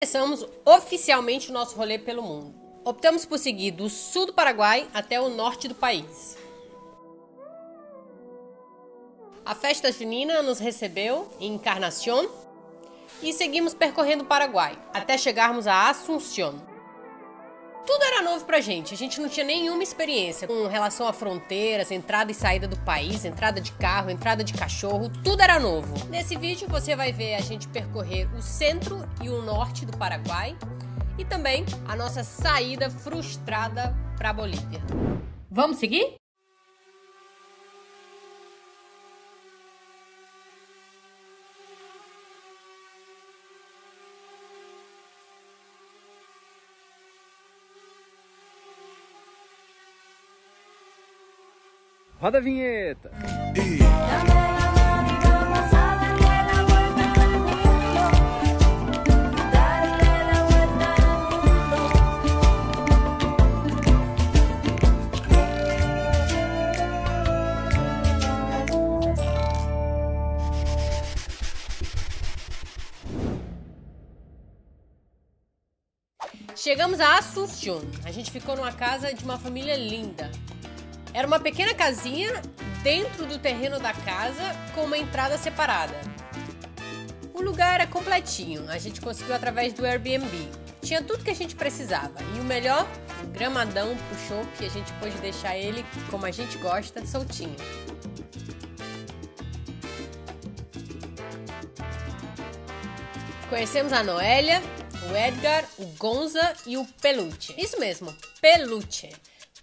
Começamos oficialmente o nosso rolê pelo mundo. Optamos por seguir do sul do Paraguai até o norte do país. A festa junina nos recebeu em Encarnación e seguimos percorrendo o Paraguai até chegarmos a Asunción. Tudo era novo pra gente, a gente não tinha nenhuma experiência com relação a fronteiras, entrada e saída do país, entrada de carro, entrada de cachorro, tudo era novo. Nesse vídeo você vai ver a gente percorrer o centro e o norte do Paraguai e também a nossa saída frustrada pra Bolívia. Vamos seguir? Roda a vinheta! Chegamos a Asunción. A gente ficou numa casa de uma família linda. Era uma pequena casinha dentro do terreno da casa com uma entrada separada. O lugar era completinho, a gente conseguiu através do Airbnb. Tinha tudo que a gente precisava e o melhor, um gramadão pro chopp, a gente pôde deixar ele, como a gente gosta, soltinho. Conhecemos a Noélia, o Edgar, o Gonza e o Peluche. Isso mesmo, Peluche.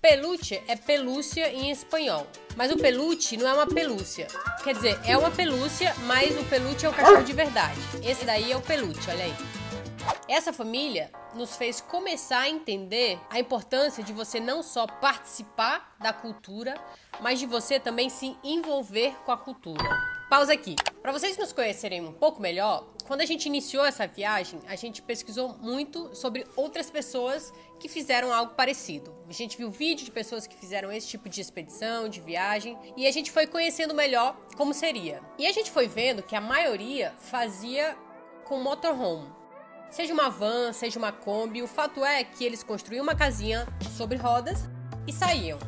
Peluche é pelúcia em espanhol, mas o peluche não é uma pelúcia. Quer dizer, é uma pelúcia, mas o peluche é o cachorro de verdade. Esse daí é o peluche, olha aí. Essa família nos fez começar a entender a importância de você não só participar da cultura, mas de você também se envolver com a cultura. Pausa aqui. Para vocês nos conhecerem um pouco melhor, quando a gente iniciou essa viagem, a gente pesquisou muito sobre outras pessoas que fizeram algo parecido. A gente viu vídeo de pessoas que fizeram esse tipo de expedição, de viagem, e a gente foi conhecendo melhor como seria. E a gente foi vendo que a maioria fazia com motorhome. Seja uma van, seja uma Kombi, o fato é que eles construíam uma casinha sobre rodas e saíam.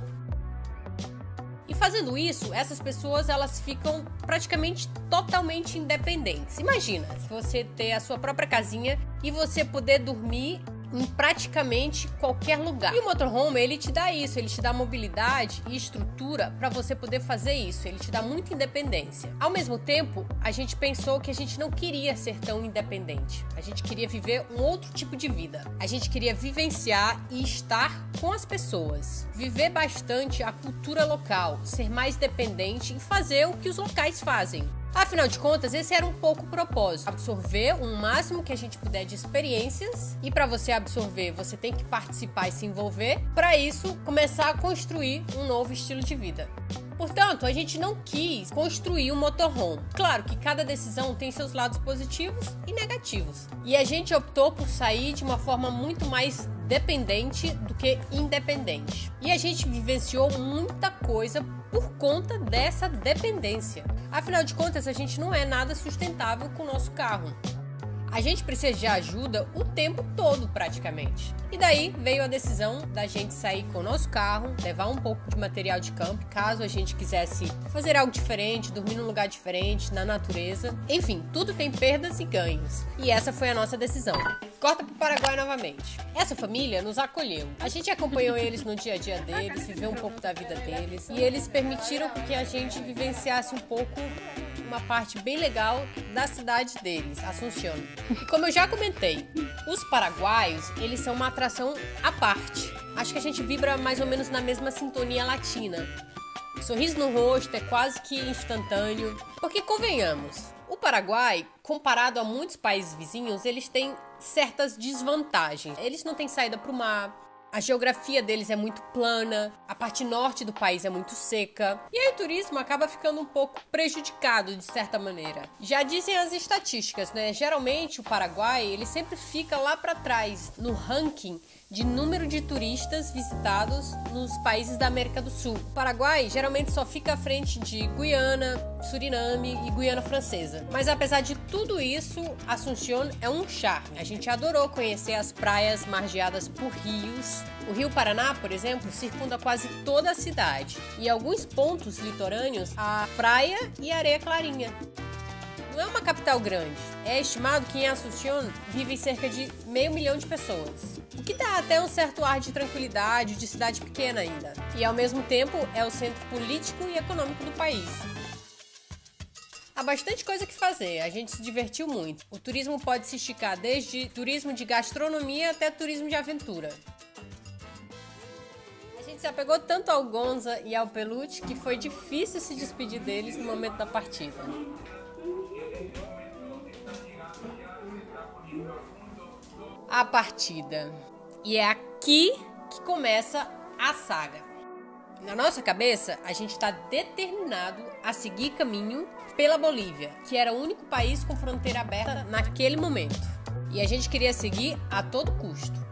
E fazendo isso, essas pessoas elas ficam praticamente totalmente independentes. Imagina, você ter a sua própria casinha e você poder dormir em praticamente qualquer lugar. E o motorhome, ele te dá isso, ele te dá mobilidade e estrutura para você poder fazer isso, ele te dá muita independência. Ao mesmo tempo, a gente pensou que a gente não queria ser tão independente. A gente queria viver um outro tipo de vida. A gente queria vivenciar e estar com as pessoas. Viver bastante a cultura local, ser mais dependente e fazer o que os locais fazem. Afinal de contas, esse era um pouco o propósito, absorver o máximo que a gente puder de experiências e para você absorver, você tem que participar e se envolver, para isso começar a construir um novo estilo de vida. Portanto, a gente não quis construir um motorhome. Claro que cada decisão tem seus lados positivos e negativos. E a gente optou por sair de uma forma muito mais dependente do que independente. E a gente vivenciou muita coisa por conta dessa dependência. Afinal de contas, a gente não é nada sustentável com o nosso carro. A gente precisa de ajuda o tempo todo, praticamente. E daí veio a decisão da gente sair com o nosso carro, levar um pouco de material de campo, caso a gente quisesse fazer algo diferente, dormir num lugar diferente, na natureza. Enfim, tudo tem perdas e ganhos. E essa foi a nossa decisão. Corta pro Paraguai novamente. Essa família nos acolheu. A gente acompanhou eles no dia a dia deles, viveu um pouco da vida deles. E eles permitiram que a gente vivenciasse um pouco uma parte bem legal da cidade deles, Asunción. E como eu já comentei, os paraguaios, eles são uma atração à parte. Acho que a gente vibra mais ou menos na mesma sintonia latina. Sorriso no rosto é quase que instantâneo. Porque convenhamos, o Paraguai, comparado a muitos países vizinhos, eles têm certas desvantagens. Eles não têm saída para o mar, A geografia deles é muito plana, a parte norte do país é muito seca, e aí o turismo acaba ficando um pouco prejudicado de certa maneira. Já dizem as estatísticas, né? Geralmente o Paraguai, ele sempre fica lá para trás no ranking de número de turistas visitados nos países da América do Sul. O Paraguai geralmente só fica à frente de Guiana, Suriname e Guiana Francesa. Mas apesar de tudo isso, Asunción é um charme. A gente adorou conhecer as praias margeadas por rios. O Rio Paraná, por exemplo, circunda quase toda a cidade. E em alguns pontos litorâneos, a praia e areia clarinha. Não é uma capital grande. É estimado que em Asunción vivem cerca de 500 mil de pessoas. O que dá até um certo ar de tranquilidade, de cidade pequena ainda. E ao mesmo tempo é o centro político e econômico do país. Há bastante coisa que fazer, a gente se divertiu muito. O turismo pode se esticar desde turismo de gastronomia até turismo de aventura. A gente se apegou tanto ao Gonza e ao Peluche que foi difícil se despedir deles no momento da partida. A partida. E é aqui que começa a saga. Na nossa cabeça, a gente está determinado a seguir caminho pela Bolívia, que era o único país com fronteira aberta naquele momento. E a gente queria seguir a todo custo.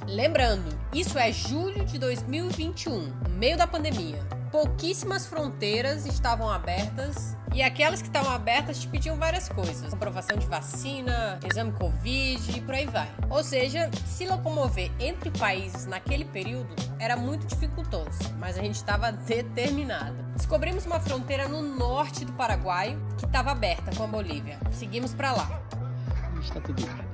Lembrando, isso é julho de 2021, no meio da pandemia. Pouquíssimas fronteiras estavam abertas e aquelas que estavam abertas te pediam várias coisas. Comprovação de vacina, exame Covid e por aí vai. Ou seja, se locomover entre países naquele período era muito dificultoso, mas a gente estava determinado. Descobrimos uma fronteira no norte do Paraguai que estava aberta com a Bolívia. Seguimos para lá. Está tudo bem.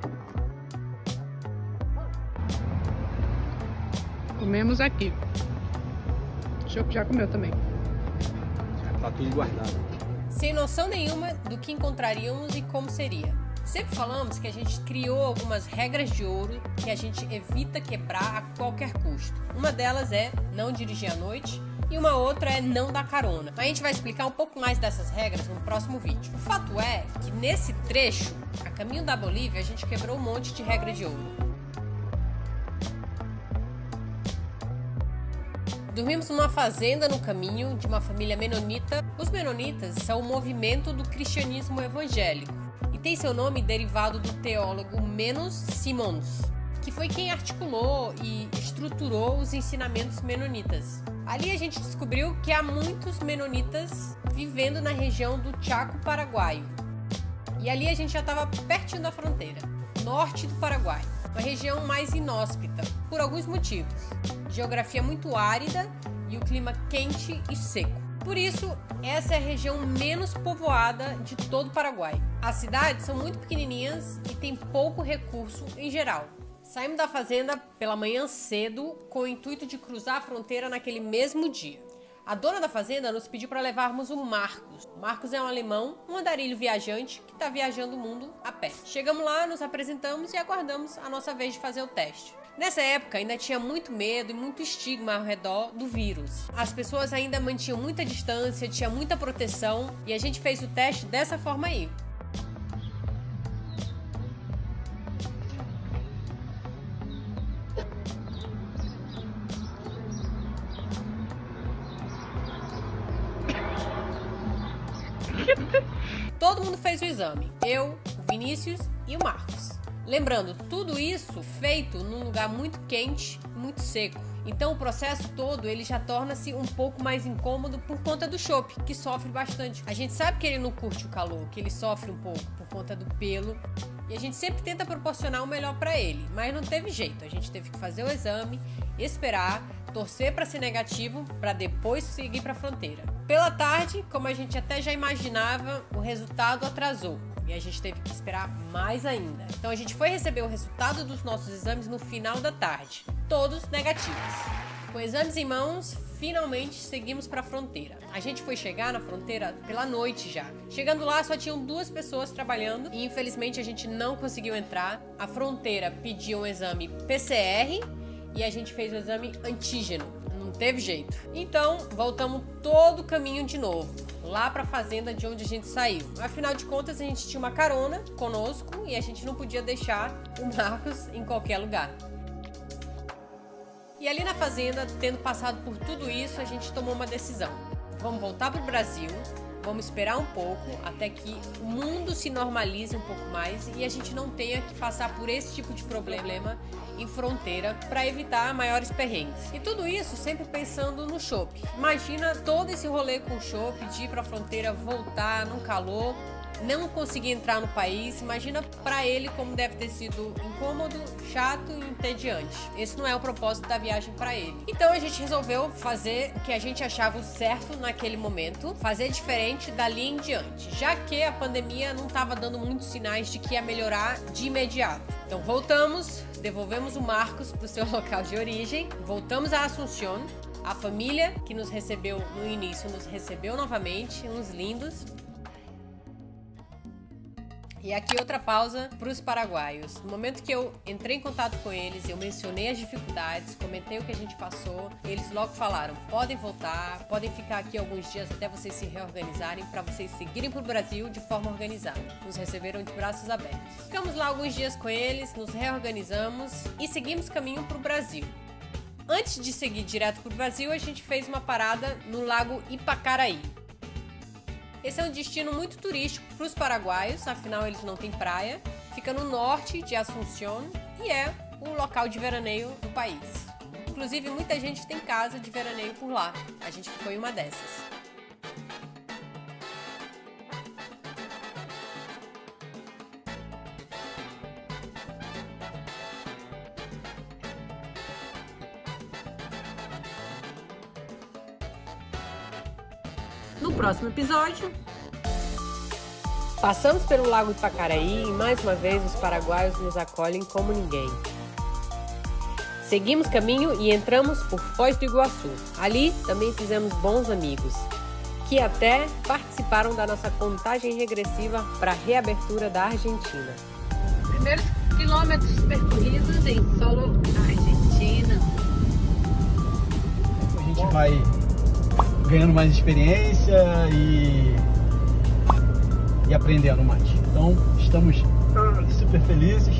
Comemos aqui. O Chopp já comeu também. Já tá tudo guardado. Sem noção nenhuma do que encontraríamos e como seria. Sempre falamos que a gente criou algumas regras de ouro que a gente evita quebrar a qualquer custo. Uma delas é não dirigir à noite e uma outra é não dar carona. A gente vai explicar um pouco mais dessas regras no próximo vídeo. O fato é que nesse trecho, a caminho da Bolívia, a gente quebrou um monte de regra de ouro. Dormimos numa fazenda no caminho de uma família menonita. Os menonitas são o movimento do cristianismo evangélico e tem seu nome derivado do teólogo Menos Simons, que foi quem articulou e estruturou os ensinamentos menonitas. Ali a gente descobriu que há muitos menonitas vivendo na região do Chaco paraguaio. E ali a gente já estava pertinho da fronteira, norte do Paraguai. Uma região mais inóspita, por alguns motivos. Geografia muito árida e o clima quente e seco. Por isso, essa é a região menos povoada de todo o Paraguai. As cidades são muito pequenininhas e tem pouco recurso em geral. Saímos da fazenda pela manhã cedo com o intuito de cruzar a fronteira naquele mesmo dia. A dona da fazenda nos pediu para levarmos o Marcos. O Marcos é um alemão, um andarilho viajante que está viajando o mundo a pé. Chegamos lá, nos apresentamos e aguardamos a nossa vez de fazer o teste. Nessa época ainda tinha muito medo e muito estigma ao redor do vírus. As pessoas ainda mantinham muita distância, tinha muita proteção e a gente fez o teste dessa forma aí. Todo mundo fez o exame, eu, o Vinícius e o Marcos. Lembrando, tudo isso feito num lugar muito quente, muito seco. Então o processo todo ele já torna-se um pouco mais incômodo por conta do Chopp, que sofre bastante. A gente sabe que ele não curte o calor, que ele sofre um pouco por conta do pelo. E a gente sempre tenta proporcionar o melhor para ele, mas não teve jeito. A gente teve que fazer o exame, esperar, torcer para ser negativo, para depois seguir para a fronteira. Pela tarde, como a gente até já imaginava, o resultado atrasou. E a gente teve que esperar mais ainda. Então a gente foi receber o resultado dos nossos exames no final da tarde. Todos negativos. Com exames em mãos, finalmente seguimos para a fronteira. A gente foi chegar na fronteira pela noite já. Chegando lá, só tinham 2 pessoas trabalhando e infelizmente a gente não conseguiu entrar. A fronteira pediu um exame PCR e a gente fez o exame antígeno. Não teve jeito. Então, voltamos todo o caminho de novo, lá para a fazenda de onde a gente saiu. Afinal de contas, a gente tinha uma carona conosco e a gente não podia deixar o Marcos em qualquer lugar. E ali na fazenda, tendo passado por tudo isso, a gente tomou uma decisão. Vamos voltar pro Brasil, vamos esperar um pouco até que o mundo se normalize um pouco mais e a gente não tenha que passar por esse tipo de problema em fronteira para evitar maiores perrengues. E tudo isso sempre pensando no chopp. Imagina todo esse rolê com o chopp, de ir pra fronteira, voltar num calor, não conseguir entrar no país. Imagina para ele como deve ter sido incômodo, chato e entediante. Esse não é o propósito da viagem para ele. Então a gente resolveu fazer o que a gente achava o certo naquele momento, fazer diferente dali em diante, já que a pandemia não estava dando muitos sinais de que ia melhorar de imediato. Então voltamos, devolvemos o Marcos para o seu local de origem, voltamos a Asunción. A família que nos recebeu no início nos recebeu novamente, uns lindos. E aqui outra pausa para os paraguaios. No momento que eu entrei em contato com eles, eu mencionei as dificuldades, comentei o que a gente passou, eles logo falaram, podem voltar, podem ficar aqui alguns dias até vocês se reorganizarem para vocês seguirem para o Brasil de forma organizada. Nos receberam de braços abertos. Ficamos lá alguns dias com eles, nos reorganizamos e seguimos caminho para o Brasil. Antes de seguir direto para o Brasil, a gente fez uma parada no Lago Ipacaraí. Esse é um destino muito turístico para os paraguaios, afinal eles não têm praia. Fica no norte de Asunción e é o local de veraneio do país. Inclusive muita gente tem casa de veraneio por lá. A gente ficou em uma dessas. No próximo episódio, passamos pelo Lago Ipacaraí e mais uma vez os paraguaios nos acolhem como ninguém. Seguimos caminho e entramos por Foz do Iguaçu. Ali também fizemos bons amigos, que até participaram da nossa contagem regressiva para a reabertura da Argentina. Primeiros quilômetros percorridos em solo Argentina. A gente vai ganhando mais experiência e aprendendo mais. Então, estamos super felizes.